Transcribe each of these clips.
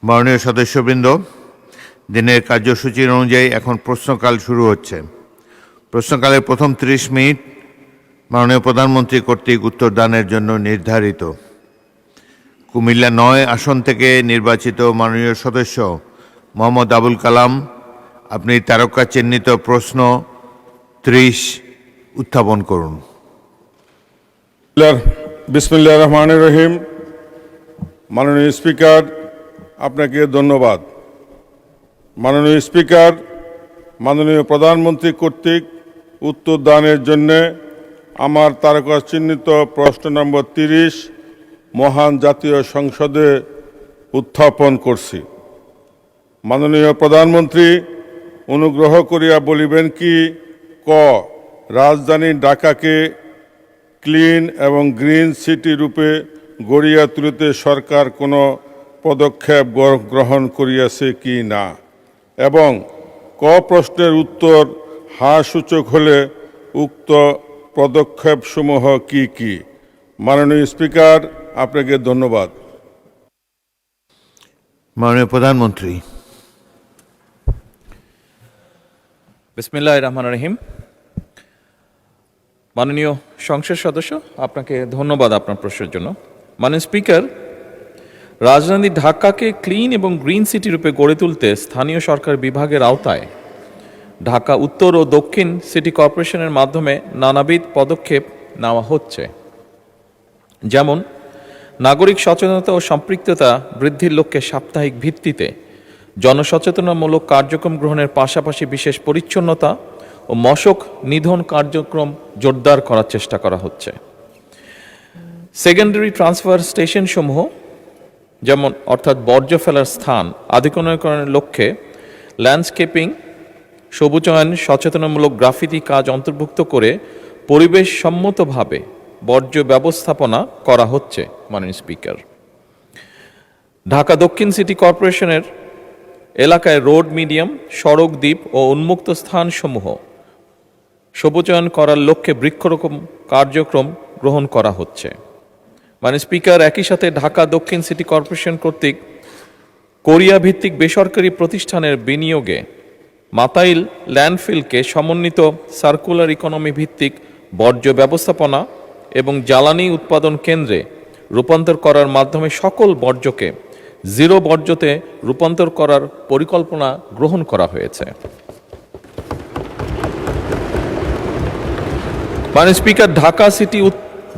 মাননীয় সদস্যবৃন্দ, দিনের কার্যসূচি অনুযায়ী এখন প্রশ্নকাল শুরু হচ্ছে। প্রশ্নকালের প্রথম 30 মিনিট মাননীয় প্রধানমন্ত্রী কর্তৃক উত্তরদানের জন্য নির্ধারিত। কুমিল্লা 9 আসন থেকে নির্বাচিত মাননীয় সদস্য মোহাম্মদ আবুল কালাম, আপনি তারকা চিহ্নিত প্রশ্ন 30 উত্থাপন করুন। বিসমিল্লাহির রহমানির রহিম। মাননীয় স্পিকার, আপনাকে ধন্যবাদ। মাননীয় স্পিকার, মাননীয় প্রধানমন্ত্রী কর্তৃক উত্তর দানের জন্য আমার তারকা চিহ্নিত প্রশ্ন নম্বর 30 মহান জাতীয় সংসদে উত্থাপন করছি। মাননীয় প্রধানমন্ত্রী, অনুগ্রহ করিয়া বলিবেন কি, ক রাজধানী ঢাকাকে ক্লিন এবং গ্রিন সিটি রূপে গড়িয়া তুলিতে সরকার কোনো পদক্ষেপ গ্রহণ করিয়াছে কি না, এবং ক প্রশ্নের উত্তর হ্যাঁ সূচক হলে উক্ত পদক্ষেপসমূহ কি কি। মাননীয় স্পিকার, আপনাকে ধন্যবাদ। মাননীয় প্রধানমন্ত্রী। বিসমিল্লাহির রহমানির রহিম। মাননীয় সংসদ সদস্য, আপনাকে ধন্যবাদ আপনার প্রশ্নের জন্য। মাননীয় স্পিকার, রাজধানী ঢাকাকে ক্লিন এবং গ্রিন সিটি রূপে গড়ে তুলতে স্থানীয় সরকার বিভাগের আওতায় ঢাকা উত্তর ও দক্ষিণ সিটি কর্পোরেশনের মাধ্যমে নানাবিধ পদক্ষেপ নেওয়া হচ্ছে। যেমন নাগরিক সচেতনতা ও সম্পৃক্ততা বৃদ্ধির লক্ষ্যে সাপ্তাহিক ভিত্তিতে জনসচেতনামূলক কার্যক্রম গ্রহণের পাশাপাশি বিশেষ পরিচ্ছন্নতা ও মশক নিধন কার্যক্রম জোরদার করার চেষ্টা করা হচ্ছে। সেকেন্ডারি ট্রান্সফার স্টেশন সমূহ, যেমন অর্থাৎ বর্জ্য ফেলার স্থান আধুনিকরণের লক্ষ্যে ল্যান্ডস্কেপিং, সবুজায়ন, সচেতনামূলক গ্রাফিতি কাজ অন্তর্ভুক্ত করে পরিবেশ সম্মতভাবে বর্জ্য ব্যবস্থাপনা করা হচ্ছে। মাননীয় স্পিকার, ঢাকা দক্ষিণ সিটি কর্পোরেশনের এলাকায় রোড মিডিয়াম, সড়ক দ্বীপ ও উন্মুক্ত স্থানসমূহ সবুজায়ন করার লক্ষ্যে বৃক্ষরোপণ কার্যক্রম গ্রহণ করা হচ্ছে। মাননীয় স্পিকার, একই সাথে ঢাকা দক্ষিণ সিটি কর্পোরেশন কর্তৃক কোরিয়া ভিত্তিক বেসরকারি প্রতিষ্ঠানের বিনিয়োগে মাতাইল ল্যান্ডফিলকে সমন্বিত সার্কুলার ইকোনমি ভিত্তিক বর্জ্য ব্যবস্থাপনা এবং জ্বালানি উৎপাদন কেন্দ্রে রূপান্তর করার মাধ্যমে সকল বর্জ্যকে জিরো বর্জ্যতে রূপান্তর করার পরিকল্পনা গ্রহণ করা হয়েছে। মাননীয় স্পিকার,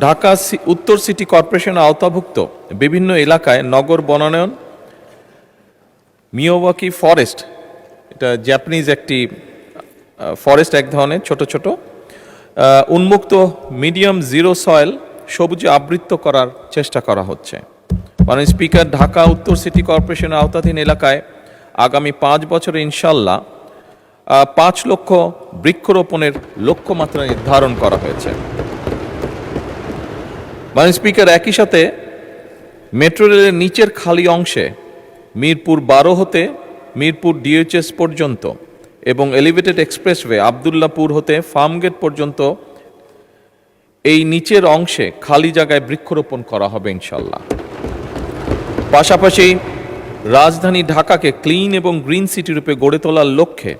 ঢাকা উত্তর সিটি কর্পোরেশনের আওতাভুক্ত বিভিন্ন এলাকায় নগর বনায়ন, মিয়াওয়াকি ফরেস্ট, এটা জাপানিজ একটি ফরেস্ট, এক ধরনের ছোট ছোট উন্মুক্ত মিডিয়াম জিরো সয়েল সবুজে আবৃত করার চেষ্টা করা হচ্ছে। মাননীয় স্পিকার, ঢাকা উত্তর সিটি কর্পোরেশনের আওতাধীন এলাকায় আগামী 5 বছরে ইনশাল্লাহ 5 লক্ষ বৃক্ষরোপণের লক্ষ্যমাত্রা নির্ধারণ করা হয়েছে। মাননীয় স্পিকার, একই সাথে মেট্রো রেলের নিচের খালি অংশে মিরপুর 12 হতে মিরপুর ডিএইচএস পর্যন্ত এবং এলিভেটেড এক্সপ্রেসওয়ে আবদুল্লাপুর হতে ফার্মগেট পর্যন্ত এই নিচের অংশে খালি জায়গায় বৃক্ষরোপণ করা হবে ইনশাল্লাহ। পাশাপাশি রাজধানী ঢাকাকে ক্লিন এবং গ্রিন সিটি রূপে গড়ে তোলার লক্ষ্যে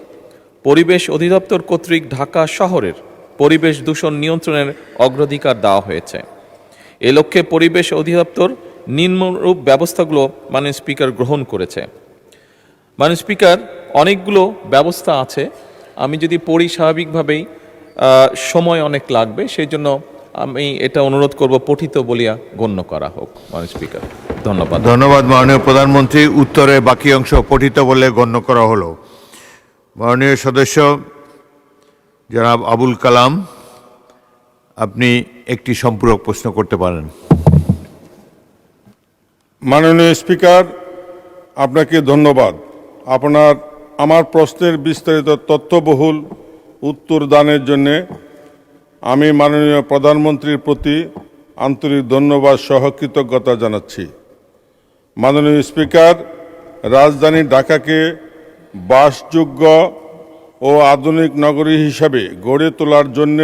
পরিবেশ অধিদপ্তর কর্তৃক ঢাকা শহরের পরিবেশ দূষণ নিয়ন্ত্রণের অগ্রাধিকার দেওয়া হয়েছে। এ লক্ষ্যে পরিবেশ অধিদপ্তর নিম্নরূপ ব্যবস্থাগুলো মাননীয় স্পিকার গ্রহণ করেছে। মাননীয় স্পিকার, অনেকগুলো ব্যবস্থা আছে, আমি যদি পড়ি স্বাভাবিকভাবেই সময় অনেক লাগবে, সেই জন্য আমি এটা অনুরোধ করব পঠিত বলিয়া গণ্য করা হোক। মাননীয় স্পিকার, ধন্যবাদ। ধন্যবাদ মাননীয় প্রধানমন্ত্রী। উত্তরের বাকি অংশ পঠিত বলে গণ্য করা হলো। মাননীয় সদস্য জনাব আবুল কালাম, আপনি একটি সম্পূরক প্রশ্ন করতে পারেন। মাননীয় স্পিকার, আপনাকে ধন্যবাদ। আমার প্রশ্নের বিস্তারিত তথ্যবহুল উত্তর দানের জন্য আমি মাননীয় প্রধানমন্ত্রীর প্রতি আন্তরিক ধন্যবাদ সহ কৃতজ্ঞতা জানাচ্ছি। মাননীয় স্পিকার, রাজধানী ঢাকাকে বাসযোগ্য ও আধুনিক নগরী হিসাবে গড়ে তোলার জন্য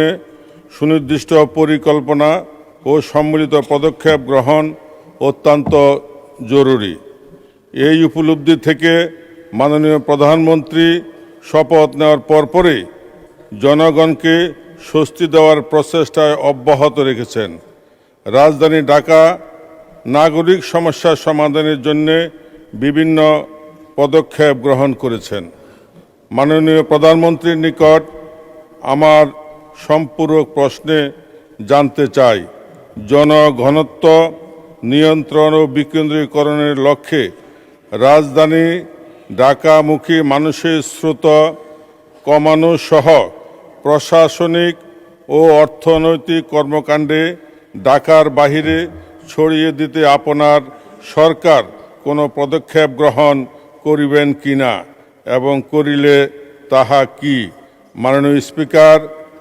সুনির্দিষ্ট পরিকল্পনা ও সম্মিলিত পদক্ষেপ গ্রহণ অত্যন্ত জরুরি। এই উপলব্ধি থেকে মাননীয় প্রধানমন্ত্রী শপথ নেওয়ার পরপরই জনগণকে স্বস্তি দেওয়ার প্রচেষ্টায় অব্যাহত রেখেছেন। রাজধানী ঢাকা নাগরিক সমস্যার সমাধানের জন্য বিভিন্ন পদক্ষেপ গ্রহণ করেছেন। মাননীয় প্রধানমন্ত্রীর নিকট আমার সম্পূরক প্রশ্নে জানতে চাই, জনঘনত্ব নিয়ন্ত্রণ ও বিকেন্দ্রীকরণের লক্ষ্যে রাজধানী ঢাকামুখী মানুষের স্রোত কমানো সহ প্রশাসনিক ও অর্থনৈতিক কর্মকাণ্ডে ঢাকার বাহিরে ছড়িয়ে দিতে আপনার সরকার কোনো পদক্ষেপ গ্রহণ করিবেন কিনা এবং করিলে তাহা কি? মাননীয় স্পিকার,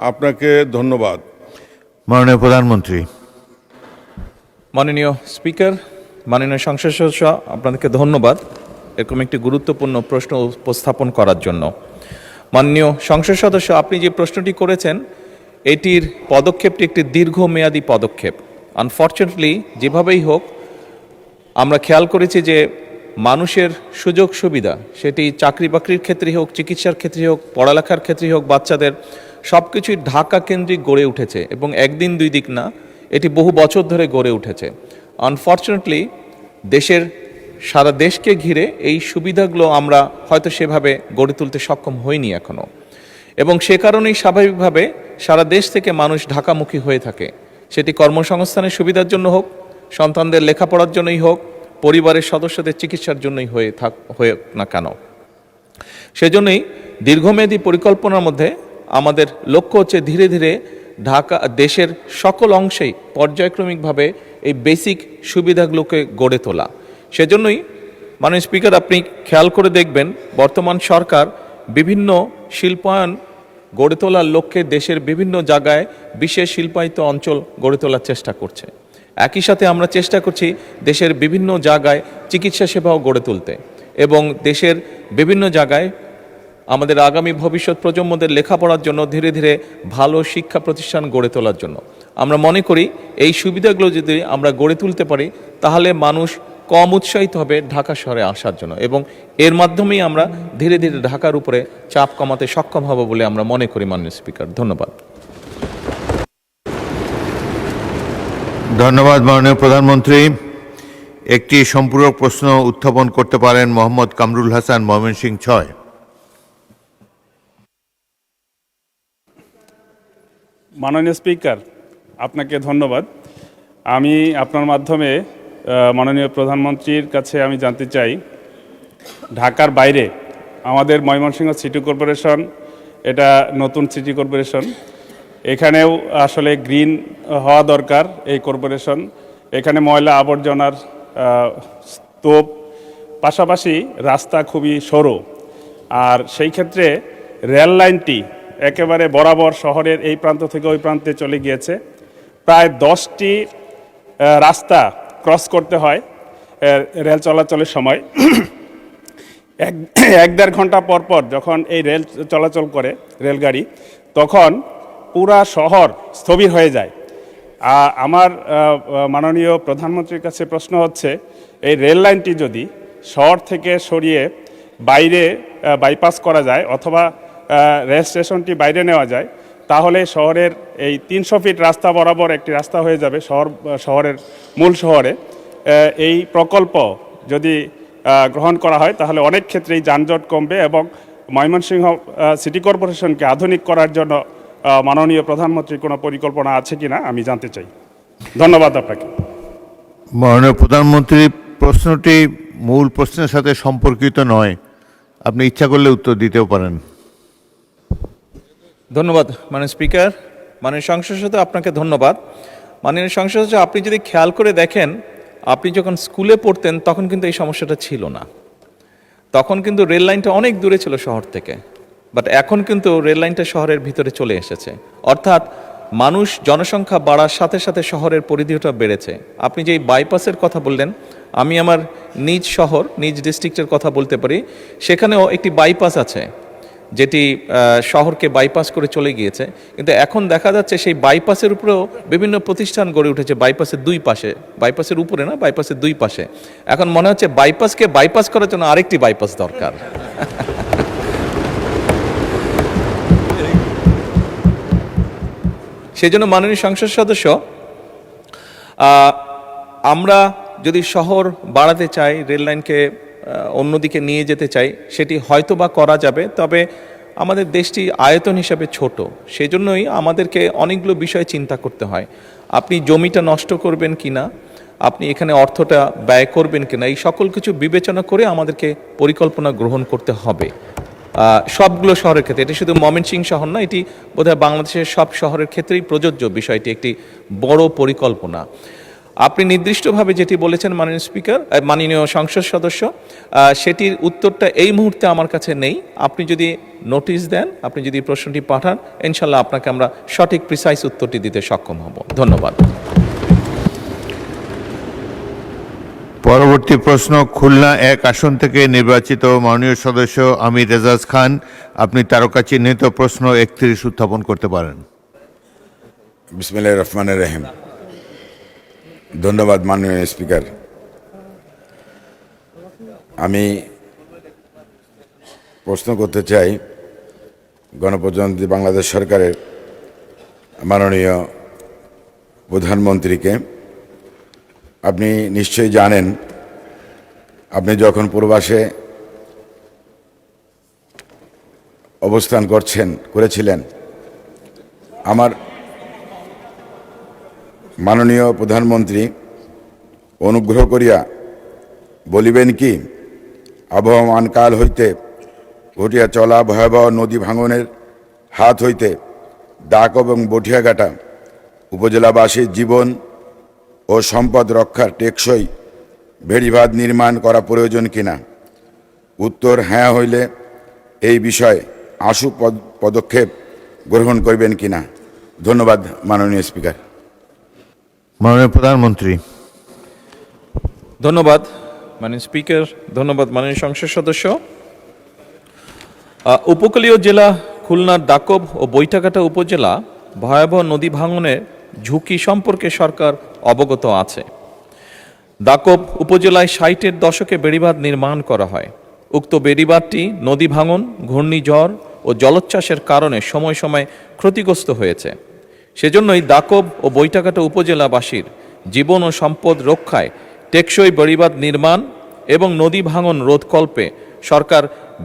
আপনাকে ধন্যবাদ। মাননীয় প্রধানমন্ত্রী। মাননীয় স্পিকার, মাননীয় সংসদ সদস্য, আপনাদেরকে ধন্যবাদ এরকম একটি গুরুত্বপূর্ণ প্রশ্ন উপস্থাপন করার জন্য। মাননীয় সংসদ সদস্য, আপনি যে প্রশ্নটি করেছেন এটির পদক্ষেপটি একটি দীর্ঘমেয়াদী পদক্ষেপ। আনফর্চুনেটলি যেভাবেই হোক আমরা খেয়াল করেছি যে মানুষের সুযোগ সুবিধা, সেটি চাকরি বাকরির ক্ষেত্রেই হোক, চিকিৎসার ক্ষেত্রেই হোক, পড়ালেখার ক্ষেত্রেই হোক, বাচ্চাদের সব কিছুই ঢাকা কেন্দ্রিক গড়ে উঠেছে এবং একদিন দুই দিক না, এটি বহু বছর ধরে গড়ে উঠেছে। আনফর্চুনেটলি দেশের সারা দেশকে ঘিরে এই সুবিধাগুলো আমরা হয়তো সেভাবে গড়ে তুলতে সক্ষম হইনি এখনও, এবং সে কারণেই স্বাভাবিকভাবে সারা দেশ থেকে মানুষ ঢাকামুখী হয়ে থাকে। সেটি কর্মসংস্থানের সুবিধার জন্য হোক, সন্তানদের লেখাপড়ার জন্যই হোক, পরিবারের সদস্যদের চিকিৎসার জন্যই হয়ে না কেন। সেজন্যই দীর্ঘমেয়াদী পরিকল্পনার মধ্যে আমাদের লক্ষ্য হচ্ছে ধীরে ধীরে ঢাকা দেশের সকল অংশেই পর্যায়ক্রমিকভাবে এই বেসিক সুবিধাগুলোকে গড়ে তোলা। সেজন্যই মাননীয় স্পিকার, আপনি খেয়াল করে দেখবেন বর্তমান সরকার বিভিন্ন শিল্পায়ন গড়ে তোলার লক্ষ্যে দেশের বিভিন্ন জায়গায় বিশেষ শিল্পায়িত অঞ্চল গড়ে তোলার চেষ্টা করছে। একই সাথে আমরা চেষ্টা করছি দেশের বিভিন্ন জায়গায় চিকিৎসা সেবাও গড়ে তুলতে এবং দেশের বিভিন্ন জায়গায় আমাদের আগামী ভবিষ্যৎ প্রজন্মদের লেখাপড়ার জন্য ধীরে ধীরে ভালো শিক্ষা প্রতিষ্ঠান গড়ে তোলার জন্য। আমরা মনে করি এই সুবিধাগুলো যদি আমরা গড়ে তুলতে পারি তাহলে মানুষ কম উৎসাহিত হবে ঢাকা শহরে আসার জন্য, এবং এর মাধ্যমেই আমরা ধীরে ধীরে ঢাকার উপরে চাপ কমাতে সক্ষম হব বলে আমরা মনে করি। মাননীয় স্পিকার, ধন্যবাদ। ধন্যবাদ মাননীয় প্রধানমন্ত্রী। একটি সম্পূরক প্রশ্ন উত্থাপন করতে পারেন মোহাম্মদ কামরুল হাসান, ময়মনসিংহ ৬। মাননীয় স্পিকার, আপনাকে ধন্যবাদ। আমি আপনার মাধ্যমে মাননীয় প্রধানমন্ত্রীর কাছে আমি জানতে চাই, ঢাকার বাইরে আমাদের ময়মনসিংহ সিটি কর্পোরেশন, এটা নতুন সিটি কর্পোরেশন, এখানেও আসলে গ্রিন হওয়া দরকার এই কর্পোরেশন। এখানে ময়লা আবর্জনার স্তূপ, পাশাপাশি রাস্তা খুবই সরু, আর সেই ক্ষেত্রে রেল লাইনটি একেবারে বরাবর শহরের এই প্রান্ত থেকে ওই প্রান্তে চলে গিয়েছে। প্রায় 10টি রাস্তা ক্রস করতে হয় রেল চলাচলের সময়। এক দেড় ঘন্টা পর পর যখন এই রেল চলাচল করে রেলগাড়ি, তখন পুরা শহর স্থবির হয়ে যায়। আমার মাননীয় প্রধানমন্ত্রীর কাছে প্রশ্ন হচ্ছে, এই রেল লাইনটি যদি শহর থেকে সরিয়ে বাইরে বাইপাস করা যায় অথবা রেল স্টেশনটি বাইরে নেওয়া যায়, তাহলে শহরের এই 300 ফিট রাস্তা বরাবর একটি রাস্তা হয়ে যাবে শহরের মূল শহরে। এই প্রকল্প যদি গ্রহণ করা হয় তাহলে অনেক ক্ষেত্রেই যানজট কমবে এবং ময়মনসিংহ সিটি কর্পোরেশনকে আধুনিক করার জন্য মাননীয় প্রধানমন্ত্রীর কোনো পরিকল্পনা আছে কিনা আমি জানতে চাই। ধন্যবাদ আপনাকে। মাননীয় প্রধানমন্ত্রী, প্রশ্নটি মূল প্রশ্নের সাথে সম্পর্কিত নয়, আপনি ইচ্ছা করলে উত্তর দিতেও পারেন। ধন্যবাদ মাননীয় স্পিকার। মাননীয় সংসদ সদস্য, আপনাকে ধন্যবাদ। মাননীয় সংসদ সদস্য, আপনি যদি খেয়াল করে দেখেন, আপনি যখন স্কুলে পড়তেন তখন কিন্তু এই সমস্যাটা ছিল না। তখন কিন্তু রেল লাইনটা অনেক দূরে ছিল শহর থেকে, বাট এখন কিন্তু রেল লাইনটা শহরের ভিতরে চলে এসেছে। অর্থাৎ মানুষ জনসংখ্যা বাড়ার সাথে সাথে শহরের পরিধিটা বেড়েছে। আপনি যে বাইপাসের কথা বললেন, আমি আমার নিজ শহর, নিজ ডিস্ট্রিক্টের কথা বলতে পারি, সেখানেও একটি বাইপাস আছে যেটি শহরকে বাইপাস করে চলে গিয়েছে, কিন্তু এখন দেখা যাচ্ছে সেই বাইপাসের উপরেও বিভিন্ন প্রতিষ্ঠান গড়ে উঠেছে, বাইপাসের দুই পাশে, বাইপাসের উপরে না, বাইপাসের দুই পাশে। এখন মনে হচ্ছে বাইপাসকে বাইপাস করার জন্য আরেকটি বাইপাস দরকার। সেই জন্য মাননীয় সংসদ সদস্য, আমরা যদি শহর বাড়াতে চাই, রেল লাইনকে অন্যদিকে নিয়ে যেতে চাই, সেটি হয়তো বা করা যাবে, তবে আমাদের দেশটি আয়তন হিসাবে ছোট, সেজন্যই আমাদেরকে অনেকগুলো বিষয় চিন্তা করতে হয়। আপনি জমিটা নষ্ট করবেন কিনা, আপনি এখানে অর্থটা ব্যয় করবেন কিনা, এই সকল কিছু বিবেচনা করে আমাদেরকে পরিকল্পনা গ্রহণ করতে হবে সবগুলো শহরের ক্ষেত্রে। এটি শুধু ময়মনসিংহ শহর না, এটি বোধহয় বাংলাদেশের সব শহরের ক্ষেত্রেই প্রযোজ্য বিষয়টি, একটি বড় পরিকল্পনা। আপনি নির্দিষ্টভাবে যেটি বলেছেন মাননীয় স্পিকার, মাননীয় সংসদ সদস্য, সেটির উত্তরটা এই মুহূর্তে আমার কাছে নেই। আপনি যদি নোটিশ দেন, আপনি যদি প্রশ্নটি পাঠান, ইনশাল্লাহ আপনাকে আমরা সঠিক প্রিসাইজ উত্তরটি দিতে সক্ষম হব। ধন্যবাদ। পরবর্তী প্রশ্ন খুলনা 1 আসন থেকে নির্বাচিত মাননীয় সদস্য আমির রেজাজ খান, আপনি তারকা চিহ্নিত প্রশ্ন 31 উত্থাপন করতে পারেন। বিসমিল্লাহির রহমানির রহিম। ধন্যবাদ মাননীয় স্পিকার। আমি প্রশ্ন করতে চাই গণপ্রজাতন্ত্রী বাংলাদেশ সরকারের মাননীয় প্রধানমন্ত্রীকে। আপনি নিশ্চয়ই জানেন, আপনি যখন প্রবাসে অবস্থান করেছিলেন, আমার মাননীয় প্রধানমন্ত্রী অনুগ্রহ করিয়া বলিবেন কি, আবহমান কাল হইতে ঘটিয়া চলা ভয়াবহ নদী ভাঙনের হাত হইতে ডাক এবং বটিয়াঘাটা উপজেলাবাসীর জীবন ও সম্পদ রক্ষার টেকসই বেড়িবাঁধ নির্মাণ করা প্রয়োজন কিনা? উত্তর হ্যাঁ হইলে এই বিষয়ে আশু পদক্ষেপ গ্রহণ করবেন কিনা? ধন্যবাদ মাননীয় স্পিকার। মাননীয় প্রধানমন্ত্রী। ধন্যবাদ মাননীয় স্পিকার, ধন্যবাদ মাননীয় সংসদ সদস্য। উপকূলীয় জেলা খুলনার দাকব ও বৈঠাঘাটা উপজেলা ভয়াবহ নদী ভাঙনের ঝুঁকি সম্পর্কে সরকার অবগত আছে। দাকব উপজেলায় 60-এর দশকে বেড়িবাঁধ নির্মাণ করা হয়। উক্ত বেড়িবাঁধটি নদী ভাঙন, ঘূর্ণিঝড় ও জলোচ্ছ্বাসের কারণে সময় সময় ক্ষতিগ্রস্ত হয়েছে। সেজন্যই দাকব ও বৈঠাঘাটা উপজেলাবাসীর জীবন ও সম্পদ রক্ষায় টেকসই বেড়িবাঁধ নির্মাণ এবং নদী ভাঙন রোধকল্পে সরকার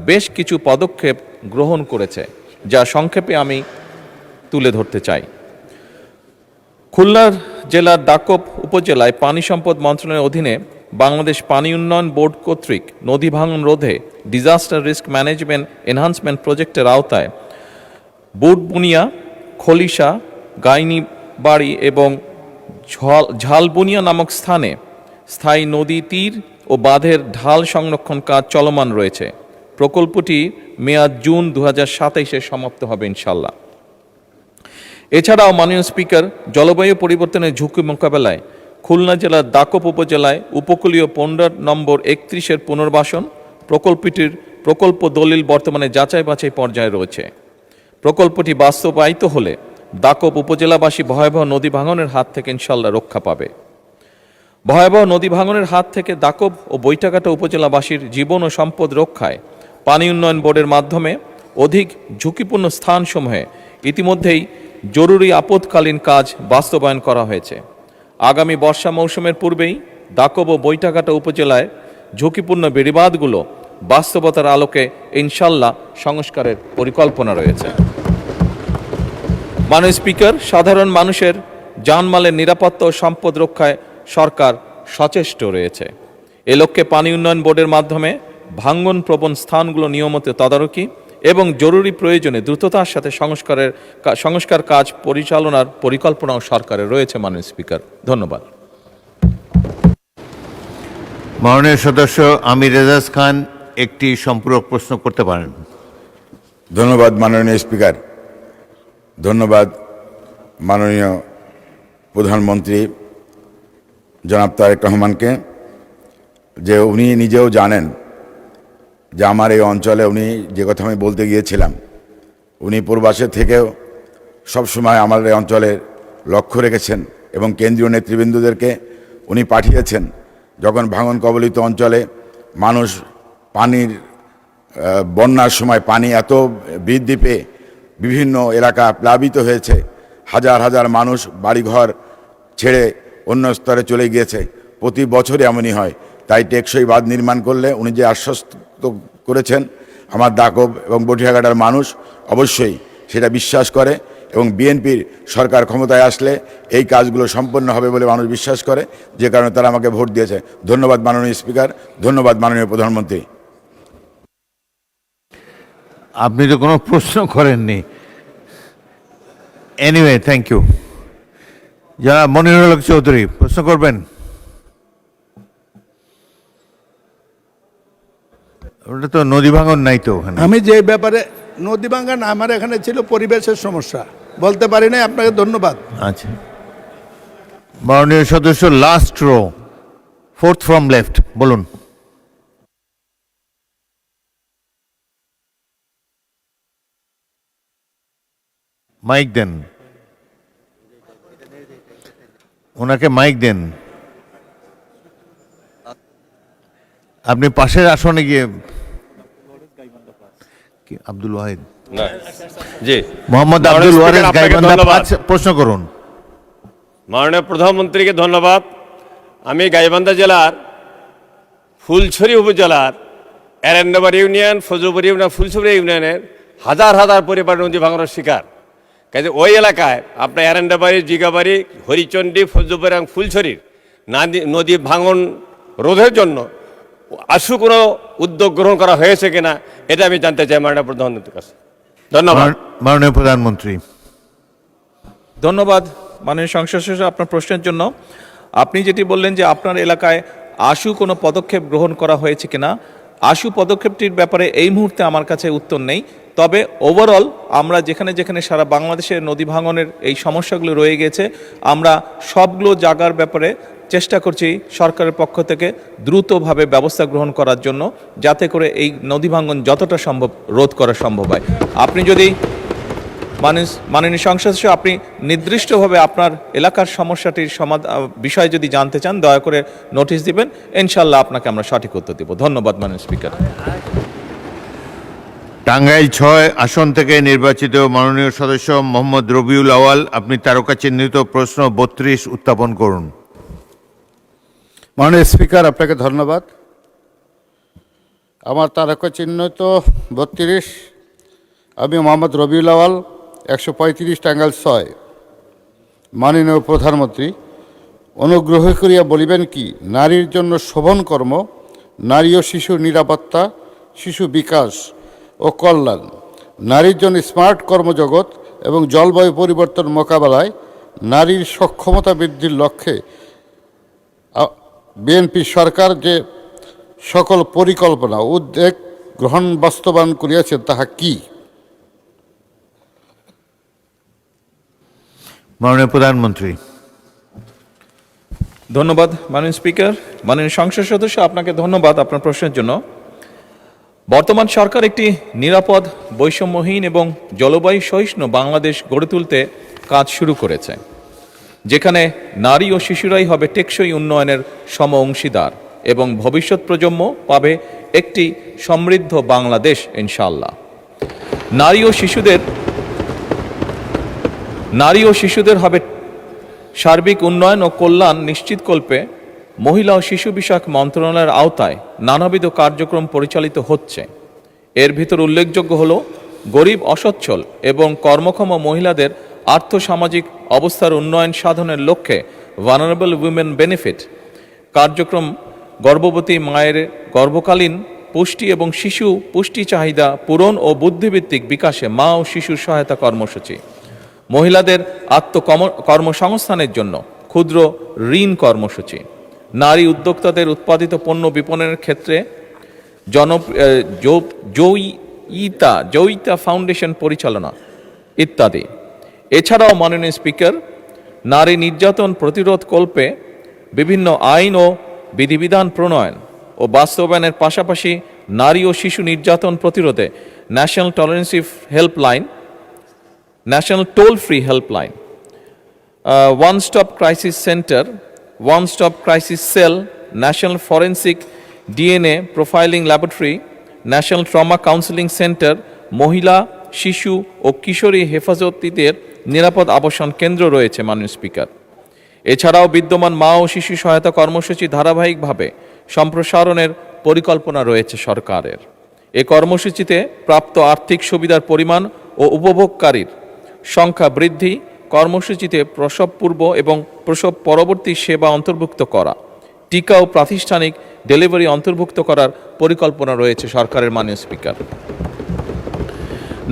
বেশ কিছু পদক্ষেপ গ্রহণ করেছে, যা সংক্ষেপে আমি তুলে ধরতে চাই। খুলনা জেলার দাকব উপজেলায় পানি সম্পদ মন্ত্রণালয়ের অধীনে বাংলাদেশ পানি উন্নয়ন বোর্ড কর্তৃক নদী ভাঙন রোধে ডিজাস্টার রিস্ক ম্যানেজমেন্ট এনহান্সমেন্ট প্রজেক্টের আওতায় বুটবুনিয়া, খলিশা, গাইনিবাড়ি এবং ঝালবুনিয়া নামক স্থানে স্থায়ী নদী তীর ও বাঁধের ঢাল সংরক্ষণ কাজ চলমান রয়েছে। প্রকল্পটি মেয়াদ জুন 2027-এ সমাপ্ত হবে ইনশাল্লাহ। এছাড়াও মাননীয় স্পিকার, জলবায়ু পরিবর্তনের ঝুঁকি মোকাবেলায় খুলনা জেলার দাকব উপজেলায় উপকূলীয় পোন্ডার নম্বর 31-এর পুনর্বাসন প্রকল্পটির প্রকল্প দলিল বর্তমানে যাচাই বাছাই পর্যায়ে রয়েছে। প্রকল্পটি বাস্তবায়িত হলে দাকব উপজেলাবাসী ভয়াবহ নদী ভাঙনের হাত থেকে ইনশাল্লাহ রক্ষা পাবে। ভয়াবহ নদী ভাঙনের হাত থেকে দাকব ও বৈঠাঘাটা উপজেলাবাসীর জীবন ও সম্পদ রক্ষায় পানি উন্নয়ন বোর্ডের মাধ্যমে অধিক ঝুঁকিপূর্ণ স্থানসমূহে ইতিমধ্যেই জরুরি আপৎকালীন কাজ বাস্তবায়ন করা হয়েছে। আগামী বর্ষা মৌসুমের পূর্বেই দাকব ও বৈঠাঘাটা উপজেলায় ঝুঁকিপূর্ণ বেড়িবাঁধগুলো বাস্তবতার আলোকে ইনশাল্লাহ সংস্কারের পরিকল্পনা রয়েছে। মাননীয় স্পিকার, সাধারণ মানুষের জানমালের নিরাপত্তা ও সম্পদ রক্ষায় সরকার সচেষ্ট রয়েছে। এ লক্ষ্যে পানি উন্নয়ন বোর্ডের মাধ্যমে ভাঙ্গন প্রবণ স্থানগুলো নিয়মিত তদারকি এবং জরুরি প্রয়োজনে দ্রুততার সাথে সংস্কার কাজ পরিচালনার পরিকল্পনাও সরকারের রয়েছে। মাননীয় স্পিকার, ধন্যবাদ। মাননীয় সদস্য আমির রেজাজ খান একটি সম্পূরক প্রশ্ন করতে পারেন। ধন্যবাদ মাননীয় স্পিকার। ধন্যবাদ মাননীয় প্রধানমন্ত্রী জনাব তারেক রহমানকে, যে উনি নিজেও জানেন যে আমার এই অঞ্চলে উনি যে কথা আমি বলতে গিয়েছিলাম, উনি পূর্বাসে থেকেও সবসময় আমার এই অঞ্চলের লক্ষ্য রেখেছেন এবং কেন্দ্রীয় নেতৃবৃন্দদেরকে উনি পাঠিয়েছেন। যখন ভাঙন কবলিত অঞ্চলে মানুষ পানির বন্যার সময় পানি এত বৃদ্ধি পেয়ে বিভিন্ন এলাকা প্লাবিত হয়েছে, হাজার হাজার মানুষ বাড়িঘর ছেড়ে অন্য স্তরে চলে গিয়েছে, প্রতি বছরই এমনই হয়। তাই টেকসই বাঁধ নির্মাণ করলে উনি যে আশ্বস্ত করেছেন, আমার দাকব এবং বটিয়াঘাটার মানুষ অবশ্যই সেটা বিশ্বাস করে এবং বিএনপির সরকার ক্ষমতায় আসলে এই কাজগুলো সম্পন্ন হবে বলে মানুষ বিশ্বাস করে, যে কারণে তারা আমাকে ভোট দিয়েছে। ধন্যবাদ মাননীয় স্পিকার, ধন্যবাদ মাননীয় প্রধানমন্ত্রী। আপনি তো কোনো প্রশ্ন করেননি। Anyway, thank you. যারা মনিরুল হক চৌধুরী প্রশ্ন করবেন? ওটা তো নদী ভাঙন নাই তো ওখানে। আমি যে ব্যাপারে নদী ভাঙ্গন, আমার এখানে ছিল পরিবেশের সমস্যা, বলতে পারি নাই। আপনাকে ধন্যবাদ। আচ্ছা, মাননীয় সদস্য last row, fourth from left, বলুন। মাইক দেন, ওনাকে মাইক দেন। আপনি পাশের আসনে গিয়ে কি আব্দুল ওয়াহিদ? জি, মোহাম্মদ মাননীয় আব্দুল ওয়াহিদ স্পিকার, আপনাকে গাইবান্ধা ধন্যবাদ। 5, প্রশ্ন করুন। মাননীয় প্রধানমন্ত্রীকে ধন্যবাদ। আমি গাইবান্ধা জেলার ফুলছড়ি উপজেলার এরেন্ডাবার ইউনিয়ন, ফজলপুর ইউনিয়ন, ফুলছড়ি ইউনিয়নের হাজার হাজার পরিবার নদী ভাঙনের শিকার। কাজে ওই এলাকায় আপনার এরেন্ডাবাড়ি, জিগাবাড়ি, হরিচণ্ডী, ফজলপুর এবং ফুলছড়ির নদী ভাঙন রোধের জন্য আশু কোনো উদ্যোগ গ্রহণ করা হয়েছে কিনা, এটা আমি জানতে চাই মাননীয় প্রধানমন্ত্রীর কাছে। ধন্যবাদ। মাননীয় প্রধানমন্ত্রী। ধন্যবাদ মাননীয় সংসদ সদস্য আপনার প্রশ্নের জন্য। আপনি যেটি বললেন যে আপনার এলাকায় আশু কোনো পদক্ষেপ গ্রহণ করা হয়েছে কিনা, আশু পদক্ষেপটির ব্যাপারে এই মুহূর্তে আমার কাছে উত্তর নেই। তবে ওভারঅল আমরা যেখানে যেখানে সারা বাংলাদেশের নদী ভাঙনের এই সমস্যাগুলো রয়ে গেছে, আমরা সবগুলো জায়গার ব্যাপারে চেষ্টা করছি সরকারের পক্ষ থেকে দ্রুতভাবে ব্যবস্থা গ্রহণ করার জন্য, যাতে করে এই নদী ভাঙন যতটা সম্ভব রোধ করা সম্ভব হয়। আপনি যদি মাননীয় সংসদ সদস্য, আপনি নির্দিষ্টভাবে আপনার এলাকার সমস্যাটির বিষয় যদি জানতে চান, দয়া করে নোটিশ দিবেন, ইনশাল্লাহ আপনাকে আমরা সঠিক উত্তর দেব। ধন্যবাদ মাননীয় স্পিকার। টাঙ্গাইল 6 আসন থেকে নির্বাচিত মাননীয় সদস্য মোহাম্মদ রবিউল আওয়াল, আপনি তারকা চিহ্নিত প্রশ্ন 32 উত্থাপন করুন। মাননীয় স্পিকার, আপনাকে ধন্যবাদ। আমার তারকা চিহ্নিত 32। আমি মোহাম্মদ রবিউল আওয়াল, 135 টাঙ্গাইল 6। মাননীয় প্রধানমন্ত্রী, অনুগ্রহ করিয়া বলিবেন কি, নারীর জন্য শোভন কর্ম, নারী ও শিশুর নিরাপত্তা, শিশু বিকাশ ও কল্যাণ, নারীর জন্য স্মার্ট কর্মজগৎ এবং জলবায়ু পরিবর্তন মোকাবেলায় নারীর সক্ষমতা বৃদ্ধির লক্ষ্যে বিএনপি সরকার যে সকল পরিকল্পনা উদ্যোগ গ্রহণ বাস্তবায়ন করিয়াছেন তাহা কি? মাননীয় প্রধানমন্ত্রী। ধন্যবাদ মাননীয় স্পিকার। মাননীয় সংসদ সদস্য, আপনাকে ধন্যবাদ আপনার প্রশ্নের জন্য। বর্তমান সরকার একটি নিরাপদ, বৈষম্যহীন এবং জলবায়ু সহিষ্ণু বাংলাদেশ গড়ে তুলতে কাজ শুরু করেছে, যেখানে নারী ও শিশুরাই হবে টেকসই উন্নয়নের সম অংশীদার এবং ভবিষ্যৎ প্রজন্ম পাবে একটি সমৃদ্ধ বাংলাদেশ ইনশাআল্লাহ। নারী ও শিশুদের হবে সার্বিক উন্নয়ন ও কল্যাণ নিশ্চিতকল্পে মহিলা ও শিশু বিষয়ক মন্ত্রণালয়ের আওতায় নানাবিধ কার্যক্রম পরিচালিত হচ্ছে। এর ভিতর উল্লেখযোগ্য হল গরিব, অসচ্ছল এবং কর্মক্ষম মহিলাদের আর্থসামাজিক অবস্থার উন্নয়ন সাধনের লক্ষ্যে ভালনারেবল উইমেন বেনিফিট কার্যক্রম, গর্ভবতী মায়ের গর্ভকালীন পুষ্টি এবং শিশু পুষ্টি চাহিদা পূরণ ও বুদ্ধিভিত্তিক বিকাশে মা ও শিশুর সহায়তা কর্মসূচি, মহিলাদের কর্মসংস্থানের জন্য ক্ষুদ্র ঋণ কর্মসূচি, নারী উদ্যোক্তাদের উৎপাদিত পণ্য বিপণনের ক্ষেত্রে জয়িতা ফাউন্ডেশন পরিচালনা ইত্যাদি। এছাড়াও মাননীয় স্পিকার, নারী নির্যাতন প্রতিরোধ কল্পে বিভিন্ন আইন ও বিধিবিধান প্রণয়ন ও বাস্তবায়নের পাশাপাশি নারী ও শিশু নির্যাতন প্রতিরোধে ন্যাশনাল টলারেন্সি helpline, national toll free helpline, one stop crisis centre, one stop crisis cell, national forensic DNA profiling laboratory, national trauma counselling centre, মহিলা, শিশু ও কিশোরী হেফাজতিদের নিরাপদ আবাসন কেন্দ্র রয়েছে মাননীয় স্পিকার। এছাড়াও বিদ্যমান মা ও শিশু সহায়তা কর্মসূচি ধারাবাহিকভাবে সম্প্রসারণের পরিকল্পনা রয়েছে সরকারের। এ কর্মসূচিতে প্রাপ্ত আর্থিক সুবিধার পরিমাণ ও উপভোগকারীর সংখ্যা বৃদ্ধি, কর্মসূচিতে প্রসব পূর্ব এবং প্রসব পরবর্তী সেবা অন্তর্ভুক্ত করা, টিকা ও প্রাতিষ্ঠানিক ডেলিভারি অন্তর্ভুক্ত করার পরিকল্পনা রয়েছে সরকারের মাননীয় স্পিকার।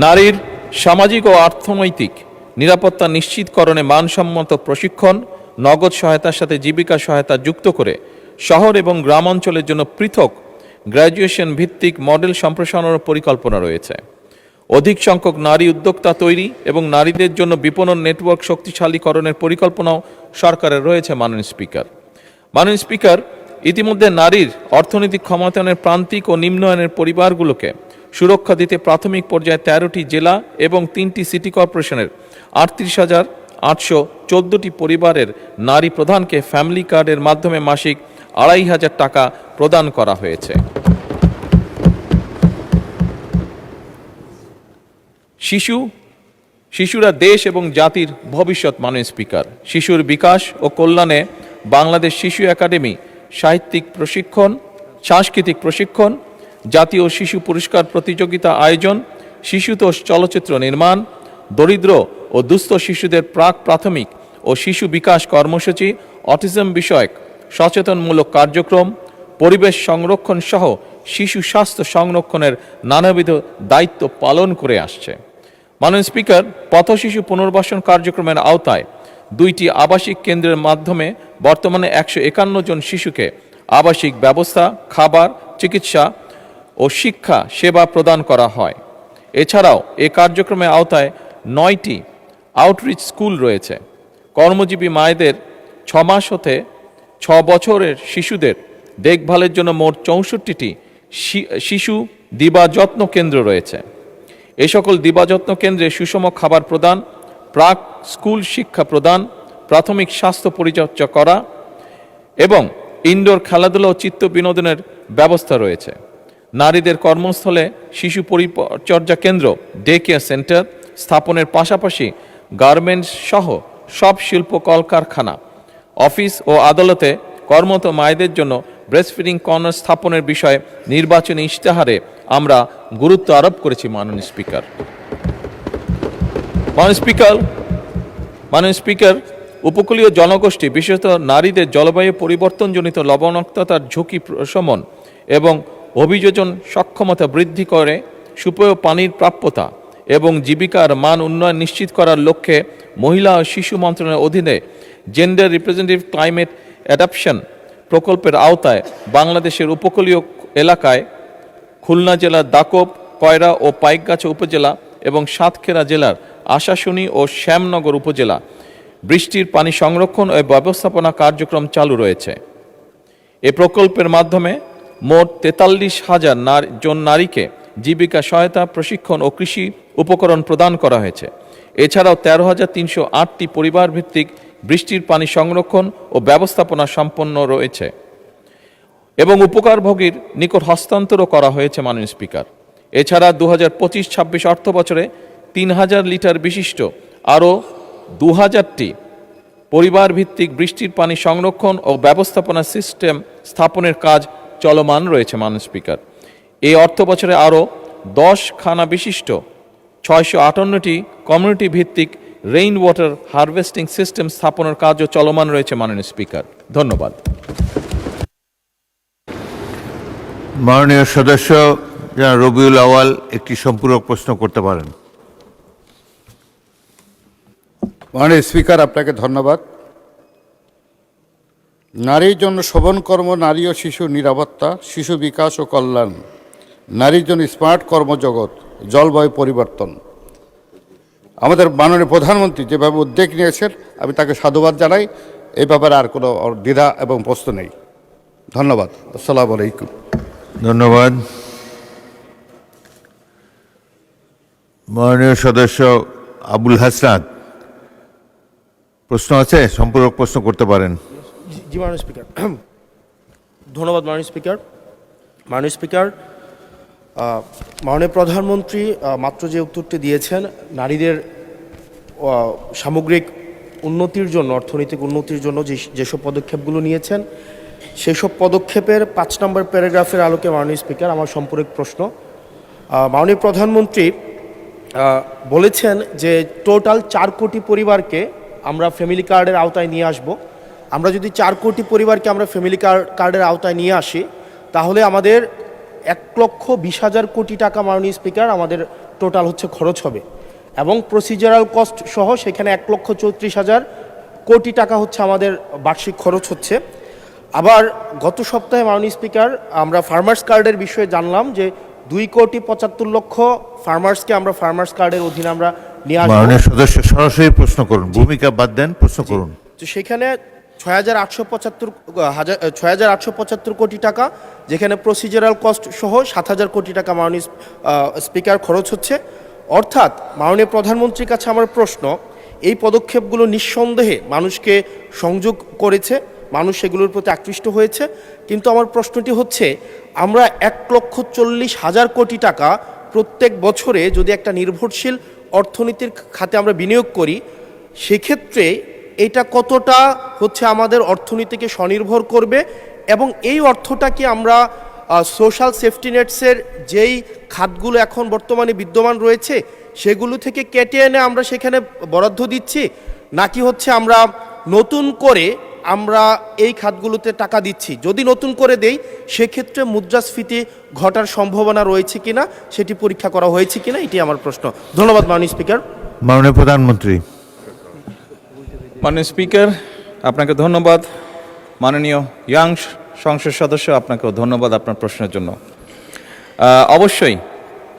নারীর সামাজিক ও অর্থনৈতিক নিরাপত্তা নিশ্চিতকরণে মানসম্মত প্রশিক্ষণ, নগদ সহায়তার সাথে জীবিকা সহায়তা যুক্ত করে শহর এবং গ্রাম অঞ্চলের জন্য পৃথক গ্র্যাজুয়েশন ভিত্তিক মডেল সম্প্রসারণের পরিকল্পনা রয়েছে। অধিক সংখ্যক নারী উদ্যোক্তা তৈরি এবং নারীদের জন্য বিপণন নেটওয়ার্ক শক্তিশালীকরণের পরিকল্পনাও সরকারের রয়েছে মাননীয় স্পিকার। মাননীয় স্পিকার, ইতিমধ্যে নারীর অর্থনৈতিক ক্ষমতায়নের প্রান্তিক ও নিম্ন আয়ের পরিবারগুলোকে সুরক্ষা দিতে প্রাথমিক পর্যায়ে 13টি জেলা এবং 3টি সিটি কর্পোরেশনের 38,814টি পরিবারের নারী প্রধানকে ফ্যামিলি কার্ডের মাধ্যমে মাসিক 2,500 টাকা প্রদান করা হয়েছে। শিশুরা দেশ এবং জাতির ভবিষ্যৎ মাননীয় স্পিকার। শিশুর বিকাশ ও কল্যাণে বাংলাদেশ শিশু একাডেমি সাংস্কৃতিক প্রশিক্ষণ, জাতীয় শিশু পুরস্কার প্রতিযোগিতা আয়োজন, শিশুতোষ চলচ্চিত্র নির্মাণ, দরিদ্র ও দুস্থ শিশুদের প্রাথমিক ও শিশু বিকাশ কর্মসূচি, অটিজম বিষয়ক সচেতনমূলক কার্যক্রম, পরিবেশ সংরক্ষণ সহ শিশু স্বাস্থ্য সংরক্ষণের নানাবিধ দায়িত্ব পালন করে আসছে। মাননীয় স্পিকার, পথ শিশু পুনর্বাসন কার্যক্রমের আওতায় 2টি আবাসিক কেন্দ্রের মাধ্যমে বর্তমানে 151 জন শিশুকে আবাসিক ব্যবস্থা, খাবার, চিকিৎসা ও শিক্ষা সেবা প্রদান করা হয়। এছাড়াও এ কার্যক্রমের আওতায় 9টি আউটরিচ স্কুল রয়েছে। কর্মজীবী মায়েদের 6 মাস হতে 6 বছরের শিশুদের দেখভালের জন্য মোট 64টি শিশু দিবাযত্ন কেন্দ্র রয়েছে। এই সকল দিবাযত্ন কেন্দ্রে সুষম খাবার প্রদান, প্রাক স্কুল শিক্ষা প্রদান, প্রাথমিক স্বাস্থ্য পরিচর্যা করা এবং ইনডোর খেলাধুলা ও চিত্ত বিনোদনের ব্যবস্থা রয়েছে। নারীদের কর্মস্থলে শিশু পরিচর্যা কেন্দ্র, ডে কেয়ার সেন্টার স্থাপনের পাশাপাশি গার্মেন্টস সহ সব শিল্প কলকারখানা, অফিস ও আদালতে কর্মরত মায়েদের জন্য ব্রেস্টফিডিং কর্নার স্থাপনের বিষয়ে নির্বাচনী ইশতেহারে আমরা গুরুত্ব আরোপ করেছি মাননীয় স্পিকার। মাননীয় স্পিকার, উপকূলীয় জনগোষ্ঠী বিশেষত নারীদের জলবায়ু পরিবর্তনজনিত লবণাক্ততার ঝুঁকি প্রশমন এবং অভিযোজন সক্ষমতা বৃদ্ধি করে সুপেয় পানির প্রাপ্যতা এবং জীবিকার মান উন্নয়ন নিশ্চিত করার লক্ষ্যে মহিলা ও শিশু মন্ত্রণালয়ের অধীনে জেন্ডার রিপ্রেজেন্টেটিভ ক্লাইমেট অ্যাডাপশন প্রকল্পের আওতায় বাংলাদেশের উপকূলীয় এলাকায় খুলনা জেলার দাকব, কয়রা ও পাইকগাছা উপজেলা এবং সাতক্ষীরা জেলার আশাশুনি ও শ্যামনগর উপজেলা বৃষ্টির পানি সংরক্ষণ ও ব্যবস্থাপনা কার্যক্রম চালু রয়েছে। এ প্রকল্পের মাধ্যমে মোট 43,000 জন নারীকে জীবিকা সহায়তা, প্রশিক্ষণ ও কৃষি উপকরণ প্রদান করা হয়েছে। এছাড়াও 13,308টি পরিবার ভিত্তিক বৃষ্টির পানি সংরক্ষণ ও ব্যবস্থাপনা সম্পন্ন রয়েছে এবং উপকারভোগীর নিকট হস্তান্তরও করা হয়েছে মাননীয় স্পিকার। এছাড়া 2025-26 অর্থ বছরে 3,000 লিটার বিশিষ্ট আরও 2,000টি পরিবার ভিত্তিক বৃষ্টির পানি সংরক্ষণ ও ব্যবস্থাপনা সিস্টেম স্থাপনের কাজ চলমান রয়েছে মাননীয় স্পিকার। এই অর্থ বছরে আরও 10 খানা বিশিষ্ট 658টি কমিউনিটি ভিত্তিক রেইন ওয়াটার হারভেস্টিং সিস্টেম স্থাপনের কাজও চলমান রয়েছে মাননীয় স্পিকার। ধন্যবাদ। মাননীয় সদস্য জনাব রবিউল আউয়াল একটি সম্পূরক প্রশ্ন করতে পারেন। মাননীয় স্পিকার, আপনাকে ধন্যবাদ। নারীর জন্য শোভনকর্ম, নারী ও শিশুর নিরাপত্তা, শিশু বিকাশ ও কল্যাণ, নারীর জন্য স্মার্ট কর্মজগৎ, জলবায়ু পরিবর্তন। আমাদের মাননীয় প্রধানমন্ত্রী যেভাবে উদ্যোগ নিয়েছেন, আমি তাকে সাধুবাদ জানাই। এই ব্যাপারে আর কোনো দ্বিধা এবং প্রশ্ন নেই। ধন্যবাদ। আসসালামু আলাইকুম। ধন্যবাদ। মাননীয় সদস্য আবুল হাসনাত, প্রশ্ন আছে? সম্পূরক প্রশ্ন করতে পারেন। জি মাননীয় স্পিকার, ধন্যবাদ মাননীয় স্পিকার। মাননীয় স্পিকার, মাননীয় প্রধানমন্ত্রী মাত্র যে উত্তরটি দিয়েছেন, নারীদের সামগ্রিক উন্নতির জন্য, অর্থনৈতিক উন্নতির জন্য যেসব পদক্ষেপগুলো নিয়েছেন, সেসব পদক্ষেপের 5 নম্বর প্যারাগ্রাফের আলোকে মাননীয় স্পিকার আমার সম্পূরক প্রশ্ন। মাননীয় প্রধানমন্ত্রী বলেছেন যে টোটাল 4 কোটি পরিবারকে আমরা ফ্যামিলি কার্ডের আওতায় নিয়ে আসব। আমরা যদি 4 কোটি পরিবারকে আমরা ফ্যামিলি কার্ডের আওতায় নিয়ে আসি, তাহলে আমাদের 1,20,000 কোটি টাকা মাননীয় স্পিকার আমাদের টোটাল হচ্ছে খরচ হবে, এবং প্রসিজারাল কস্ট সহ সেখানে 1,34,000 কোটি টাকা হচ্ছে আমাদের বার্ষিক খরচ হচ্ছে। আবার গত সপ্তাহে মাননীয় স্পিকার আমরা ফার্মার্স কার্ডের বিষয়ে জানলাম যে 2,75,00,000 ফার্মার্সকে আমরা ফার্মার্স কার্ডের অধীনে আমরা নিয়ে আসবো। মাননীয় সদস্য সরাসরি প্রশ্ন করুন, ভূমিকা বাদ দেন, প্রশ্ন করুন। তো সেখানে 6,875 কোটি টাকা, যেখানে প্রসিজারাল কস্ট সহ 7,000 কোটি টাকা মাননীয় স্পিকার খরচ হচ্ছে। অর্থাৎ মাননীয় প্রধানমন্ত্রীর কাছে আমার প্রশ্ন, এই পদক্ষেপগুলো নিঃসন্দেহে মানুষকে সংযোগ করেছে, মানুষ সেগুলোর প্রতি আকৃষ্ট হয়েছে, কিন্তু আমার প্রশ্নটি হচ্ছে, আমরা 1,40,000 কোটি টাকা প্রত্যেক বছরে যদি একটা নির্ভরশীল অর্থনীতির খাতে আমরা বিনিয়োগ করি, সেক্ষেত্রে এটা কতটা হচ্ছে আমাদের অর্থনীতিকে স্বনির্ভর করবে, এবং এই অর্থটা কি আমরা সোশ্যাল সেফটি নেটসের যেই খাতগুলো এখন বর্তমানে বিদ্যমান রয়েছে সেগুলো থেকে কেটে এনে আমরা সেখানে বরাদ্দ দিচ্ছি, নাকি হচ্ছে আমরা নতুন করে আমরা এই খাতগুলোতে টাকা দিচ্ছি? যদি নতুন করে দেই, সেক্ষেত্রে মুদ্রাস্ফীতি ঘটার সম্ভাবনা রয়েছে কিনা সেটি পরীক্ষা করা হয়েছে কিনা, এটি আমার প্রশ্ন। ধন্যবাদ মাননীয় স্পিকার। মাননীয় প্রধানমন্ত্রী। মাননীয় স্পিকার, আপনাকে ধন্যবাদ। মাননীয় ইয়াং সংসদ সদস্য, আপনাকেও ধন্যবাদ আপনার প্রশ্নের জন্য। অবশ্যই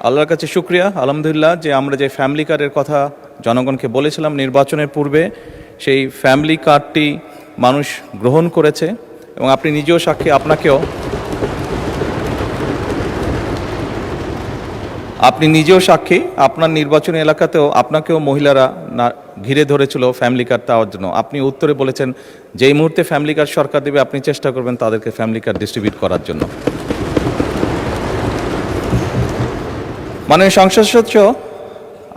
আল্লাহর কাছে শুকরিয়া, আলহামদুলিল্লাহ, যে আমরা যে ফ্যামিলি কার্ডের কথা জনগণকে বলেছিলাম নির্বাচনের পূর্বে, সেই ফ্যামিলি কার্ডটি মানুষ গ্রহণ করেছে, এবং আপনি নিজেও সাক্ষী, আপনি নিজেও সাক্ষী, আপনার নির্বাচনী এলাকাতেও আপনাকেও মহিলারা ঘিরে ধরেছিল ফ্যামিলি কার্ড দেওয়ার জন্য। আপনি উত্তরে বলেছেন যেই মুহূর্তে ফ্যামিলি কার্ড সরকার দেবে আপনি চেষ্টা করবেন তাদেরকে ফ্যামিলি কার্ড ডিস্ট্রিবিউট করার জন্য। মাননীয় সংসদ সদস্য,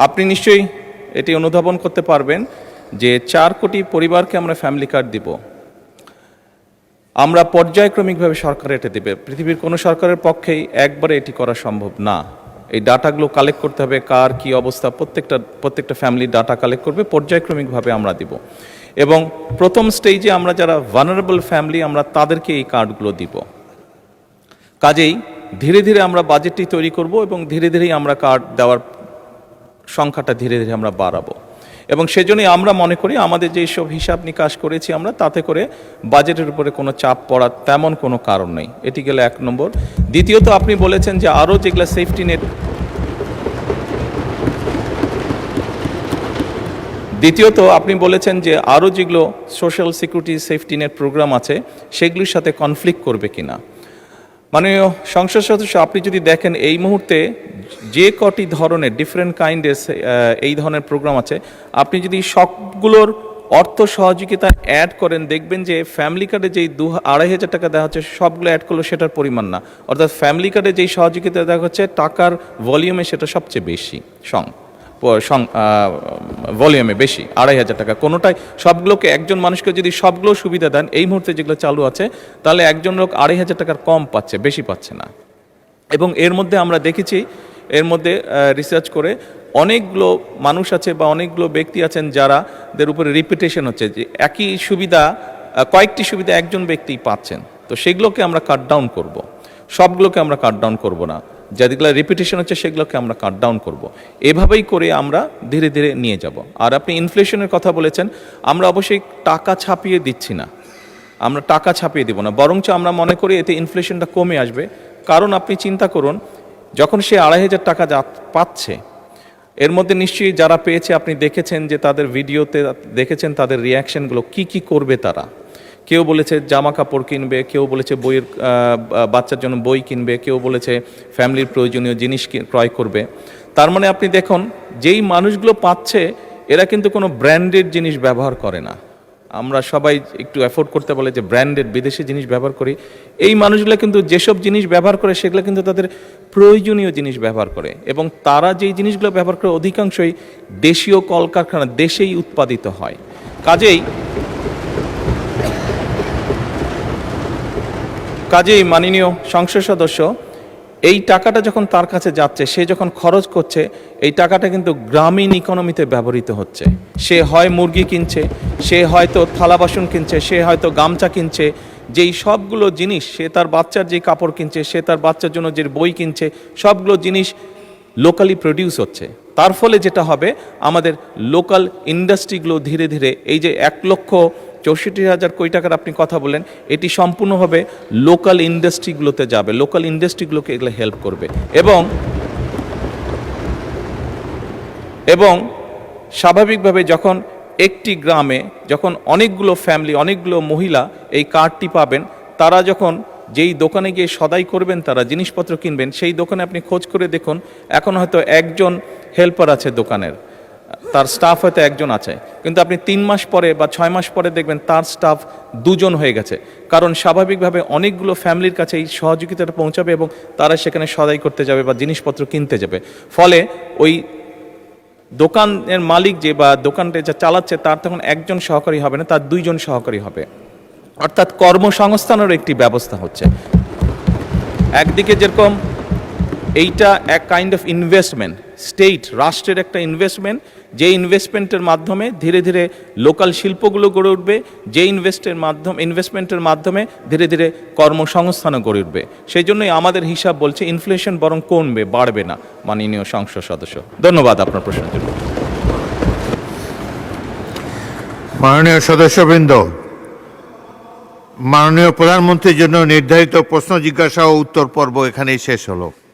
আপনি নিশ্চয়ই এটি অনুধাবন করতে পারবেন যে 4 কোটি পরিবারকে আমরা ফ্যামিলি কার্ড দিব। আমরা পর্যায়ক্রমিকভাবে সরকার এটা দেবে। পৃথিবীর কোনো সরকারের পক্ষেই একবারে এটি করা সম্ভব না। এই ডাটাগুলো কালেক্ট করতে হবে, কার কি অবস্থা, প্রত্যেকটা ফ্যামিলির ডাটা কালেক্ট করবে, পর্যায়ক্রমিকভাবে আমরা দিব। এবং প্রথম স্টেজে আমরা যারা ভালনারেবল ফ্যামিলি, আমরা তাদেরকে এই কার্ডগুলো দিব। কাজেই ধীরে ধীরে আমরা বাজেটটি তৈরি করব, এবং ধীরে ধীরেই আমরা কার্ড দেওয়ার সংখ্যাটা ধীরে ধীরে আমরা বাড়াবো। এবং সেজন্যই আমরা মনে করি আমাদের যেই সব হিসাব নিকাশ করেছি আমরা, তাতে করে বাজেটের উপরে কোনো চাপ পড়ার তেমন কোনো কারণ নেই। এটি গেল 1 নম্বর। দ্বিতীয়ত, আপনি বলেছেন যে আরও যেগুলো সেফটি নেট, যেগুলো social security safety net programme আছে সেগুলির সাথে কনফ্লিক্ট করবে কিনা। মাননীয় সংসদ সদস্য, আপনি যদি দেখেন এই মুহূর্তে যে কটি ধরনের ডিফারেন্ট কাইন্ডের এই ধরনের প্রোগ্রাম আছে, আপনি যদি সবগুলোর অর্থ সহযোগিতা অ্যাড করেন, দেখবেন যে ফ্যামিলি কার্ডে যেই 2,500 টাকা দেওয়া হচ্ছে সবগুলো অ্যাড করলেও সেটার পরিমাণ না। অর্থাৎ ফ্যামিলি কার্ডে যেই সহযোগিতা দেওয়া হচ্ছে টাকার ভলিউমে সেটা সবচেয়ে বেশি, ভলিউমে বেশি, 2,500 টাকা কোনোটাই। সবগুলোকে একজন মানুষকে যদি সবগুলো সুবিধা দেন, এই মুহূর্তে যেগুলো চালু আছে, তাহলে একজন লোক 2,500 টাকার কম পাচ্ছে, বেশি পাচ্ছে না। এবং এর মধ্যে আমরা দেখেছি, এর মধ্যে রিসার্চ করে অনেকগুলো মানুষ আছে বা অনেকগুলো ব্যক্তি আছেন যাদের উপরে রিপিটেশন হচ্ছে, যে একই সুবিধা, কয়েকটি সুবিধা একজন ব্যক্তি পাচ্ছেন। তো সেগুলোকে আমরা কাট ডাউন করব, সবগুলোকে আমরা কাট ডাউন করব না, যেগুলো রিপিটেশন হচ্ছে সেগুলোকে আমরা কাট ডাউন করব। এভাবেই করে আমরা ধীরে ধীরে নিয়ে যাব। আর আপনি ইনফ্লেশনের কথা বলেছেন, আমরা অবশ্যই টাকা ছাপিয়ে দিচ্ছি না, আমরা টাকা ছাপিয়ে দিব না, বরঞ্চ আমরা মনে করি এতে ইনফ্লেশনটা কমে আসবে। কারণ আপনি চিন্তা করুন, যখন সে 2,500 টাকা পাচ্ছে, এর মধ্যে নিশ্চয়ই যারা পেয়েছে আপনি দেখেছেন যে তাদের ভিডিওতে দেখেছেন তাদের রিয়াকশনগুলো, কি করবে তারা। কেউ বলেছে জামা কাপড় কিনবে, কেউ বলেছে বাচ্চার জন্য বই কিনবে, কেউ বলেছে ফ্যামিলির প্রয়োজনীয় জিনিস ক্রয় করবে। তার মানে আপনি দেখুন যেই মানুষগুলো পাচ্ছে এরা কিন্তু কোনো ব্র্যান্ডেড জিনিস ব্যবহার করে না। আমরা সবাই একটু অ্যাফোর্ড করতে বলে যে ব্র্যান্ডেড বিদেশি জিনিস ব্যবহার করি, এই মানুষগুলো কিন্তু যেসব জিনিস ব্যবহার করে সেগুলো কিন্তু তাদের প্রয়োজনীয় জিনিস ব্যবহার করে, এবং তারা যেই জিনিসগুলো ব্যবহার করে অধিকাংশই দেশীয় কলকারখানা দেশেই উৎপাদিত হয়। কাজেই মাননীয় সংসদ সদস্য, এই টাকাটা যখন তার কাছে যাচ্ছে, সে যখন খরচ করছে, এই টাকাটা কিন্তু গ্রামীণ ইকোনমিতে ব্যবহৃত হচ্ছে। সে হয় মুরগি কিনছে, সে হয়তো থালা বাসন কিনছে, সে হয়তো গামছা কিনছে, যেই সবগুলো জিনিস, সে তার বাচ্চার যে কাপড় কিনছে, সে তার বাচ্চার জন্য যে বই কিনছে, সবগুলো জিনিস লোকালি প্রডিউস হচ্ছে। তার ফলে যেটা হবে, আমাদের লোকাল ইন্ডাস্ট্রিগুলো ধীরে ধীরে, এই যে 1,64,000 কোটি টাকার আপনি কথা বললেন, এটি সম্পূর্ণভাবে লোকাল ইন্ডাস্ট্রিগুলোতে যাবে, লোকাল ইন্ডাস্ট্রিগুলোকে এগুলো হেল্প করবে। এবং স্বাভাবিকভাবে যখন একটি গ্রামে যখন অনেকগুলো ফ্যামিলি, অনেকগুলো মহিলা এই কার্ডটি পাবেন, তারা যখন যেই দোকানে গিয়ে সদাই করবেন, তারা জিনিসপত্র কিনবেন, সেই দোকানে আপনি খোঁজ করে দেখুন, এখন হয়তো একজন হেল্পার আছে দোকানের, তার স্টাফ হয়তো একজন আছে, কিন্তু আপনি 3 মাস পরে বা 6 মাস পরে দেখবেন তার স্টাফ 2 জন হয়ে গেছে। কারণ স্বাভাবিকভাবে অনেকগুলো ফ্যামিলির কাছে এই সহযোগিতাটা পৌঁছাবে এবং তারা সেখানে সদাই করতে যাবে বা জিনিসপত্র কিনতে যাবে। ফলে ওই দোকানের মালিক যে বা দোকানটা যা চালাচ্ছে, তার তখন একজন সহকারী হবে না, তার 2 জন সহকারী হবে, অর্থাৎ কর্মসংস্থানের একটি ব্যবস্থা হচ্ছে। একদিকে যেরকম এইটা এক কাইন্ড অফ ইনভেস্টমেন্ট, স্টেট রাষ্ট্রের একটা ইনভেস্টমেন্ট, যে ইনভেস্টমেন্টের মাধ্যমে ধীরে ধীরে লোকাল শিল্পগুলো গড়ে উঠবে, যে ইনভেস্টমেন্টের মাধ্যমে ধীরে ধীরে কর্মসংস্থানও গড়ে উঠবে। সেই জন্যই আমাদের হিসাব বলছে ইনফ্লেশন বরং কমবে, বাড়বে না। মাননীয় সংসদ সদস্য, ধন্যবাদ আপনার প্রশ্নের জন্য। মাননীয় সদস্যবৃন্দ, মাননীয় প্রধানমন্ত্রীর জন্য নির্ধারিত প্রশ্ন জিজ্ঞাসা ও উত্তর পর্ব এখানেই শেষ হলো।